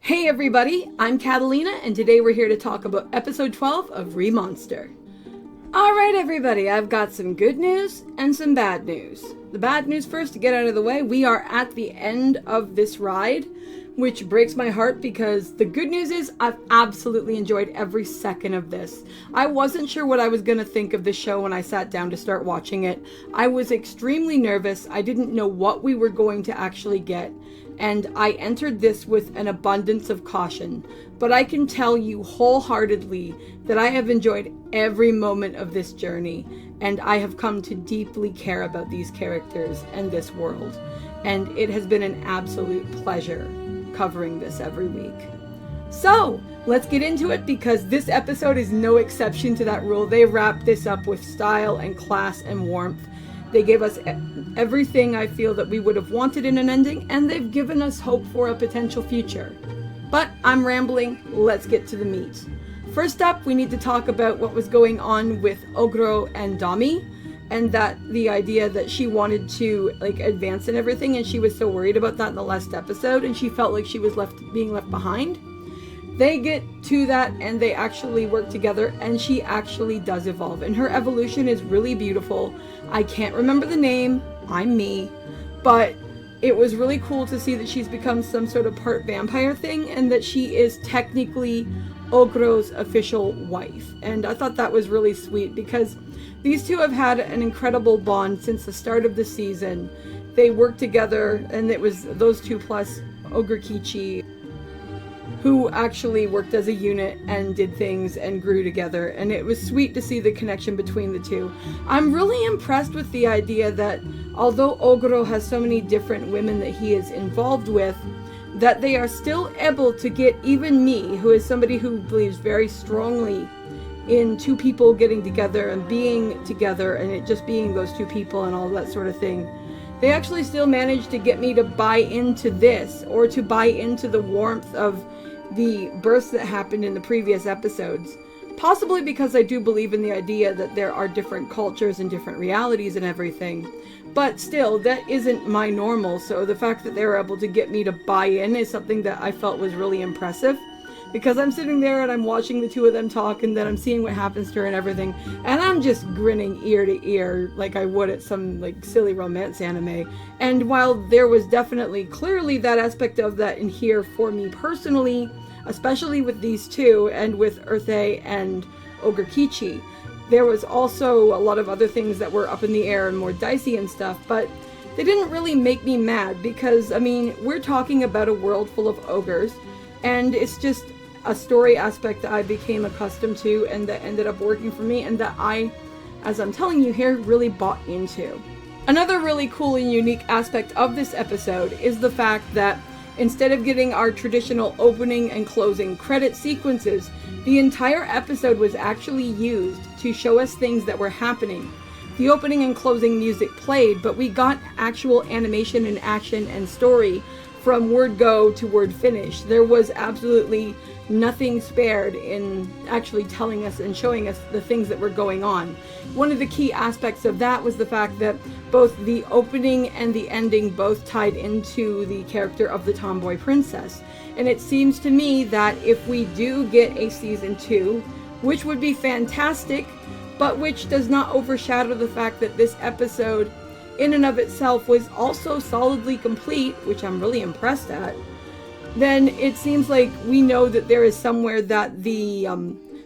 Hey everybody, I'm Katallina, and today we're here to talk about episode 12 of Remonster. Alright everybody, I've got some good news and some bad news. The bad news first, to get out of the way, we are at the end of this ride, which breaks my heart because the good news is I've absolutely enjoyed every second of this. I wasn't sure what I was going to think of the show when I sat down to start watching it. I was extremely nervous. I didn't know what we were going to actually get. And I entered this with an abundance of caution, but I can tell you wholeheartedly that I have enjoyed every moment of this journey, and I have come to deeply care about these characters and this world, and it has been an absolute pleasure covering this every week. So, let's get into it because this episode is no exception to that rule. They wrapped this up with style and class and warmth. They gave us everything I feel that we would have wanted in an ending, and they've given us hope for a potential future. But I'm rambling, let's get to the meat. First up, we need to talk about what was going on with Ogrou and Dahmi, and that the idea that she wanted to advance and everything, and she was so worried about that in the last episode, and she felt like she was being left behind. They get to that and they actually work together, and she actually does evolve, and her evolution is really beautiful. I can't remember the name, I'm me, but it was really cool to see that she's become some sort of part vampire thing, and that she is technically Ogrou's official wife. And I thought that was really sweet because these two have had an incredible bond since the start of the season. They worked together, and it was those two plus Ogrou who actually worked as a unit and did things and grew together, and it was sweet to see the connection between the two. I'm really impressed with the idea that although Ogrou has so many different women that he is involved with, that they are still able to get even me, who is somebody who believes very strongly in two people getting together and being together and it just being those two people and all that sort of thing. They actually still managed to get me to buy into this, or to buy into the warmth of the births that happened in the previous episodes. Possibly because I do believe in the idea that there are different cultures and different realities and everything. But still, that isn't my normal, so the fact that they were able to get me to buy in is something that I felt was really impressive. Because I'm sitting there and I'm watching the two of them talk, and then I'm seeing what happens to her and everything, and I'm just grinning ear to ear like I would at some silly romance anime. And while there was definitely clearly that aspect of that in here for me personally, especially with these two and with Earthe and Ogrou, there was also a lot of other things that were up in the air and more dicey and stuff, but they didn't really make me mad because, I mean, we're talking about a world full of ogres, and it's just a story aspect that I became accustomed to and that ended up working for me, and that I, as I'm telling you here, really bought into. Another really cool and unique aspect of this episode is the fact that instead of getting our traditional opening and closing credit sequences, the entire episode was actually used to show us things that were happening. The opening and closing music played, but we got actual animation and action and story from word go to word finish. There was absolutely nothing spared in actually telling us and showing us the things that were going on. One of the key aspects of that was the fact that both the opening and the ending both tied into the character of the Tomboy Princess. And it seems to me that if we do get a season 2, which would be fantastic, but which does not overshadow the fact that this episode in and of itself was also solidly complete, which I'm really impressed at, then it seems like we know that there is somewhere that the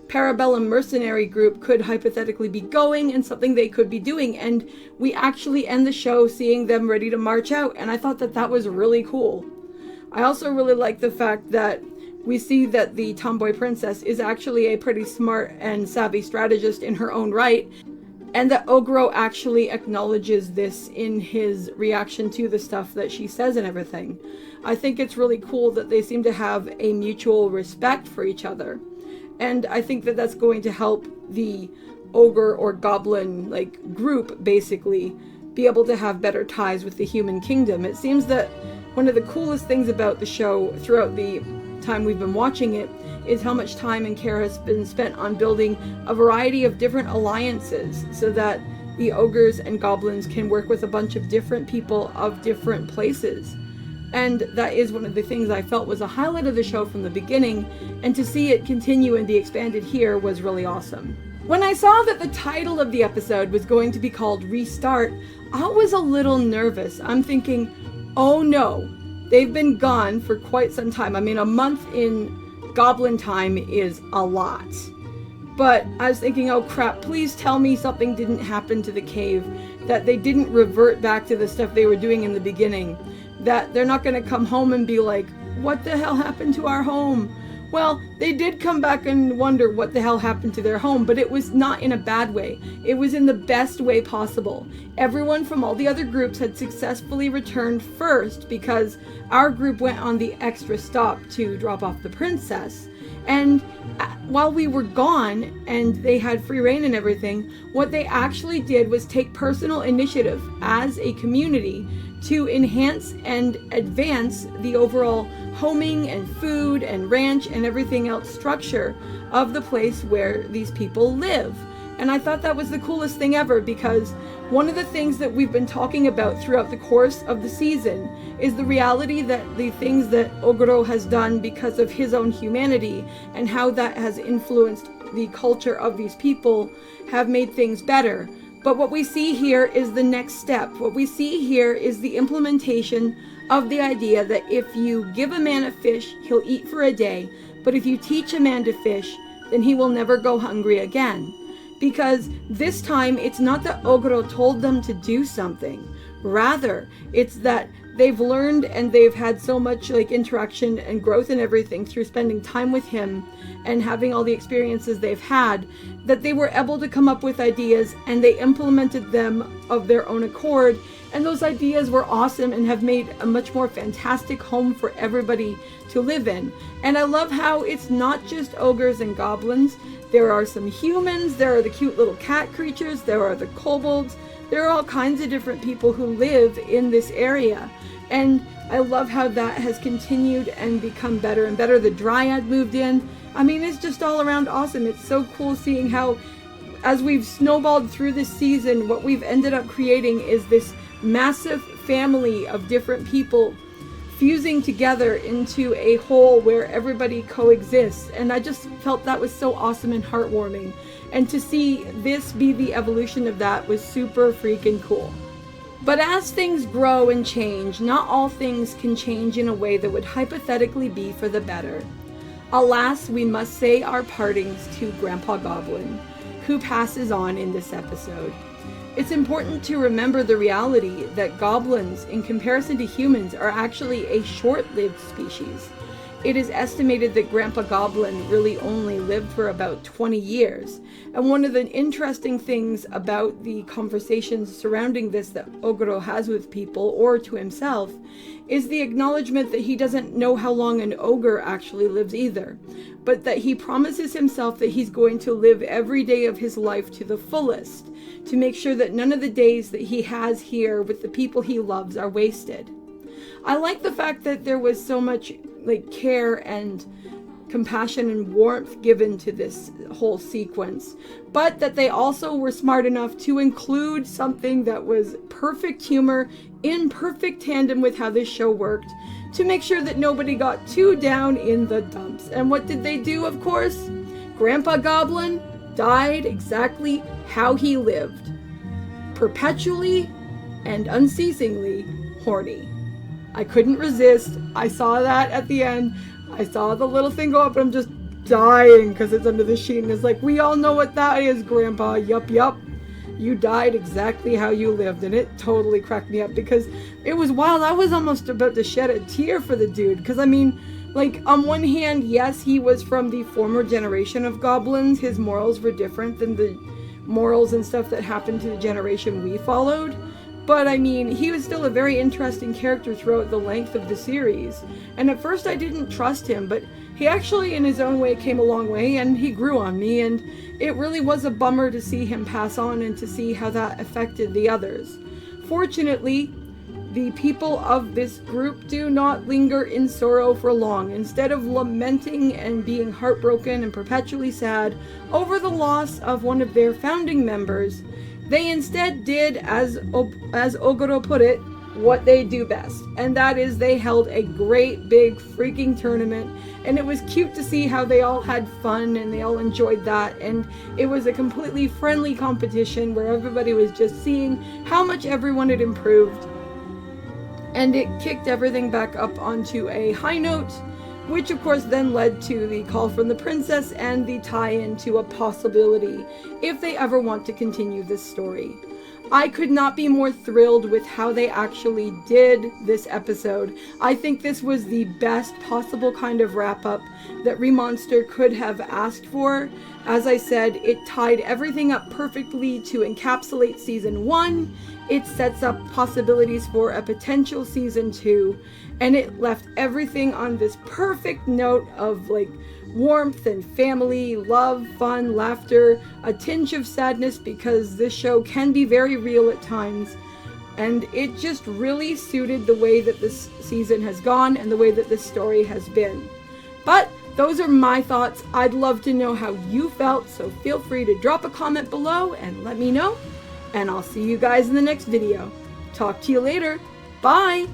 Parabellum mercenary group could hypothetically be going and something they could be doing, and we actually end the show seeing them ready to march out, and I thought that that was really cool. I also really like the fact that we see that the Tomboy Princess is actually a pretty smart and savvy strategist in her own right, and that Ogrou actually acknowledges this in his reaction to the stuff that she says and everything. I think it's really cool that they seem to have a mutual respect for each other. And I think that that's going to help the ogre or goblin group basically be able to have better ties with the human kingdom. It seems that one of the coolest things about the show throughout the time we've been watching it is how much time and care has been spent on building a variety of different alliances so that the ogres and goblins can work with a bunch of different people of different places. And that is one of the things I felt was a highlight of the show from the beginning, and to see it continue and be expanded here was really awesome. When I saw that the title of the episode was going to be called Restart, I was a little nervous. I'm thinking, oh no, they've been gone for quite some time. I mean, a month in Goblin time is a lot. But I was thinking, oh crap, please tell me something didn't happen to the cave, that they didn't revert back to the stuff they were doing in the beginning, that they're not going to come home and be like, what the hell happened to our home? Well, they did come back and wonder what the hell happened to their home, but it was not in a bad way. It was in the best way possible. Everyone from all the other groups had successfully returned first because our group went on the extra stop to drop off the princess. And while we were gone and they had free reign and everything, what they actually did was take personal initiative as a community to enhance and advance the overall homing and food and ranch and everything else structure of the place where these people live. And I thought that was the coolest thing ever, because one of the things that we've been talking about throughout the course of the season is the reality that the things that Ogrou has done because of his own humanity and how that has influenced the culture of these people have made things better. But what we see here is the next step. What we see here is the implementation of the idea that if you give a man a fish, he'll eat for a day. But if you teach a man to fish, then he will never go hungry again. Because this time, it's not that Ogrou told them to do something. Rather, it's that they've learned and they've had so much interaction and growth and everything through spending time with him and having all the experiences they've had, that they were able to come up with ideas and they implemented them of their own accord. And those ideas were awesome and have made a much more fantastic home for everybody to live in. And I love how it's not just ogres and goblins. There are some humans, there are the cute little cat creatures, there are the kobolds, there are all kinds of different people who live in this area. And I love how that has continued and become better and better. The Dryad moved in. I mean, it's just all around awesome. It's so cool seeing how, as we've snowballed through this season, what we've ended up creating is this massive family of different people fusing together into a whole where everybody coexists. And I just felt that was so awesome and heartwarming. And to see this be the evolution of that was super freaking cool. But as things grow and change, not all things can change in a way that would hypothetically be for the better. Alas, we must say our partings to Grandpa Goblin, who passes on in this episode. It's important to remember the reality that goblins, in comparison to humans, are actually a short-lived species. It is estimated that Grandpa Goblin really only lived for about 20 years. And one of the interesting things about the conversations surrounding this that Ogrou has with people, or to himself, is the acknowledgement that he doesn't know how long an ogre actually lives either, but that he promises himself that he's going to live every day of his life to the fullest, to make sure that none of the days that he has here with the people he loves are wasted. I like the fact that there was so much care and compassion and warmth given to this whole sequence, but that they also were smart enough to include something that was perfect humor in perfect tandem with how this show worked, to make sure that nobody got too down in the dumps. And what did they do, of course? Grandpa Goblin died exactly how he lived, perpetually and unceasingly horny. I couldn't resist. I saw that at the end. I saw the little thing go up, and I'm just dying because it's under the sheet. And it's like, we all know what that is, Grandpa. Yup. You died exactly how you lived. And it totally cracked me up because it was wild. I was almost about to shed a tear for the dude. Because, I mean, on one hand, yes, he was from the former generation of goblins. His morals were different than the morals and stuff that happened to the generation we followed. But I mean, he was still a very interesting character throughout the length of the series. And at first I didn't trust him, but he actually in his own way came a long way, and he grew on me, and it really was a bummer to see him pass on and to see how that affected the others. Fortunately, the people of this group do not linger in sorrow for long. Instead of lamenting and being heartbroken and perpetually sad over the loss of one of their founding members, they instead did, as Ogrou put it, what they do best, and that is they held a great big freaking tournament, and it was cute to see how they all had fun and they all enjoyed that, and it was a completely friendly competition where everybody was just seeing how much everyone had improved, and it kicked everything back up onto a high note, which of course then led to the call from the princess and the tie-in to a possibility if they ever want to continue this story. I could not be more thrilled with how they actually did this episode. I think this was the best possible kind of wrap-up that Remonster could have asked for. As I said, it tied everything up perfectly to encapsulate season 1. It sets up possibilities for a potential season 2. And it left everything on this perfect note of like warmth and family, love, fun, laughter, a tinge of sadness because this show can be very real at times, and it just really suited the way that this season has gone and the way that this story has been. But those are my thoughts. I'd love to know how you felt, so feel free to drop a comment below and let me know, and I'll see you guys in the next video. Talk to you later. Bye!